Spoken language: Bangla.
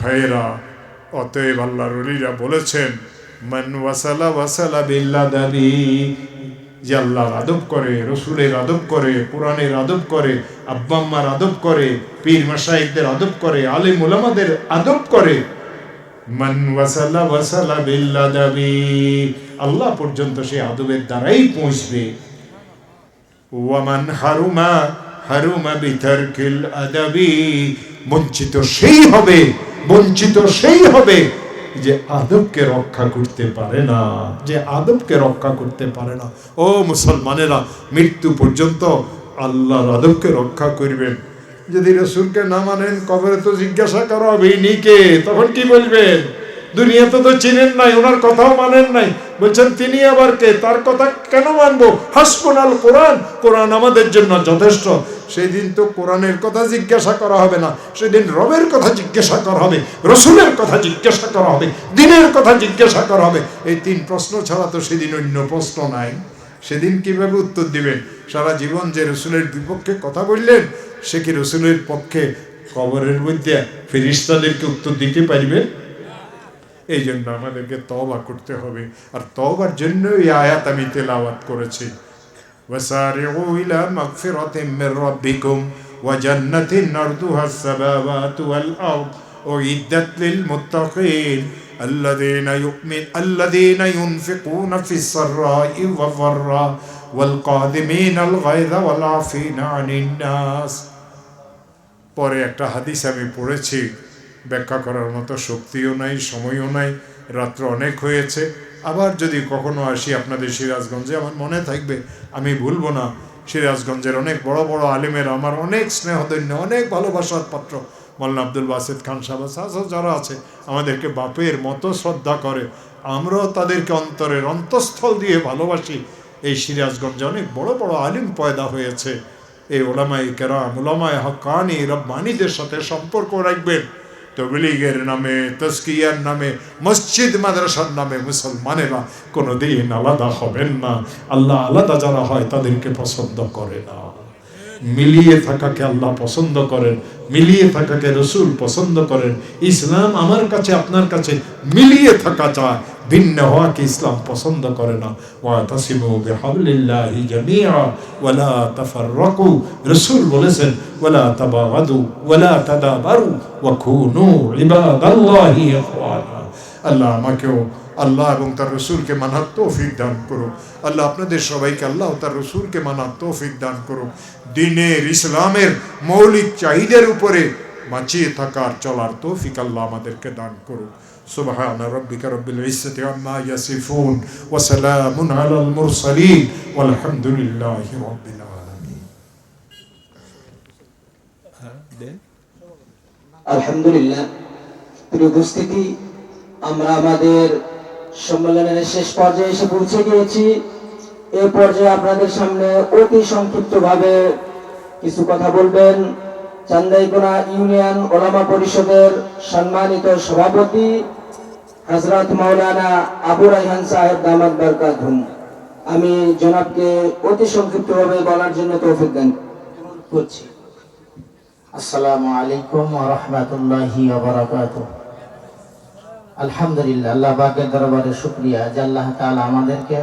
ভাইয়েরা, অতএব আল্লাহর ওলিরা বলেছেন মান ওয়াসালা ওয়াসালা বিল্লাদাবি, যে আল্লাহর আদব করে, রসুলের আদব করে, কোরআনের আদব করে, আব্বা আম্মার আদব করে, পীর মাশায়েখদের আদব করে, আলেম উলামাদের আদব করে, মান ওয়াসালা ওয়াসালা বিল্লাদাবি, আল্লাহ পর্যন্ত সে আদবের দ্বারাই পৌঁছবে। ওয়ামান হারুমা হারুমা বিতারকিল আদাবি, বঞ্চিত সেই হবে, বঞ্চিত সেই হবে যে আদবকে রক্ষা করতে পারে না, যে আদবকে রক্ষা করতে পারে না। ও মুসলমানেরা, মৃত্যু পর্যন্ত আল্লাহর আদবকে রক্ষা করবেন। যদি রসুলকে না মানেন, কবরে তো জিজ্ঞাসা করা হবে ইনি কে, তখন কি বলবেন? দুনিয়াতে তো চিনেন নাই, ওনার কথাও মানেন নাই, বলছেন তিনি আবার কে, তার কথা কেন মানবো? হাসবুনাল কোরআন, কোরআন আমাদের জন্য যথেষ্ট। সেদিন তো কোরআনের কথা জিজ্ঞাসা করা হবে না, সেদিন রবের কথা জিজ্ঞাসা করা হবে, রসুলের কথা জিজ্ঞাসা করা হবে, দ্বীনের কথা জিজ্ঞাসা করা হবে। এই তিন প্রশ্ন ছাড়া তো সেদিন অন্য প্রশ্ন নাই। সেদিন কিভাবে উত্তর দিবেন? সারা জীবন যে রসুলের বিপক্ষে কথা বললেন, সে কি রসুলের পক্ষে কবরের মধ্যে ফেরেশতাদেরকে উত্তর দিতে পারবে? এই জন্য আমাদেরকে তওবা করতে হবে, আর তওবার জন্য এই আয়াত আমি তেলাওয়াত করেছি। ওয়াসারিউ ইলা মাগফিরাতিম মির রাব্বিকুম ওয়া জান্নাতিন আরদুহাস সামাওয়াতু ওয়াল আরদ উইদ্দাত লিল মুত্তাকিন আল্লাযীনা ইউনফিকুনা ফিস সাররাই ওয়াদ দাররা ওয়াল কাযিমিনাল গায়যা ওয়াল আফিনা আনিন নাস। পরে একটা হাদিস আমি পড়েছি, ব্যাখ্যা করার মতো শক্তিও নাই, সময়ও নাই, রাত্র অনেক হয়েছে। আবার যদি কখনো আসি আপনাদের সিরাজগঞ্জে, আমার মনে থাকবে, আমি ভুলবো না। সিরাজগঞ্জের অনেক বড় বড় আলেমের আমার অনেক স্নেহধন্য, অনেক ভালোবাসার পাত্র, মৌলানা আব্দুল বাসিত খান সাহেব যারা আছে, আমাদেরকে বাপের মতো শ্রদ্ধা করে, আমরাও তাদেরকে অন্তরের অন্তঃস্থল দিয়ে ভালোবাসি। এই সিরাজগঞ্জে অনেক বড় বড় আলিম পয়দা হয়েছে। এই ওলামায়ে কেরাম, ওলামায়ে হক্কানি, রব্বানীদের সাথে সম্পর্ক রাখবেন। তবলীগের নামে, তাজকিয়ার নামে, মসজিদ মাদ্রাসার নামে মুসলমানেরা কোনোদিন আলাদা হবেন না। আল্লাহ আলাদা যারা হয় তাদেরকে পছন্দ করে না। মিলিয়ে থাকাকে আল্লাহ পছন্দ করেন, মিলিয়ে থাকাকে রসুল পছন্দ করেন। ইসলাম আমার কাছে আপনার কাছে মিলিয়ে থাকা চায়, ভিন্ন হওয়াকে ইসলাম পছন্দ করে না। ওয়াতাসিমু বিহাবলিল্লাহি জামিআ ওয়ালা তাফাররাকু, রসুল বলেছেন ওয়ালা তাবাগাদু ওয়ালা তাদাবারু ওয়া কুনু ইবাদাল্লাহি ইখওয়ানা। আল্লাহ আমাকেও আল্লাহ এবং তার রসুলকে মানার তৌফিক দান করুক। আল্লাহ আপনাদের সবাইকে আল্লাহ তার রসুলকে মানার তৌফিক দান করুক। দ্বীনের, ইসলামের মৌলিক চাহিদার উপরে বাঁচিয়ে থাকার, চলার তৌফিক আল্লাহ আমাদেরকে দান করুক। সুবহানা রাব্বিকা রাব্বিল ইজ্জাতি আম্মা ইয়াসিফুন ওয়া সালামুন আলাল মুরসালিন ওয়ালহামদুলিল্লাহি রাব্বিল আলামিন। আলহামদুলিল্লাহ। প্রিয় উপস্থিতি, আমরা আমাদের সম্মেলনের শেষ পর্যায়ে এসে পৌঁছে গিয়েছি। এই পর্যায়ে আপনাদের সামনে অতি সংক্ষিপ্তভাবে কিছু কথা বলবেন চান্দাইকোনা ইউনিয়ন ওলামা পরিষদের সম্মানিত সভাপতি হযরত মাওলানা আবু রায়হান সাহেব দামাত বরকাতুহুম। আমি জনাবকে অতি সংক্ষিপ্তভাবে বলার জন্য তৌফিক দান করছি। আসসালামু আলাইকুম ওয়া রাহমাতুল্লাহি ওয়া বারাকাতুহু। আলহামদুলিল্লাহ, আল্লাহ পাকের দরবারে শুকরিয়া যে আল্লাহ তাআলা আমাদেরকে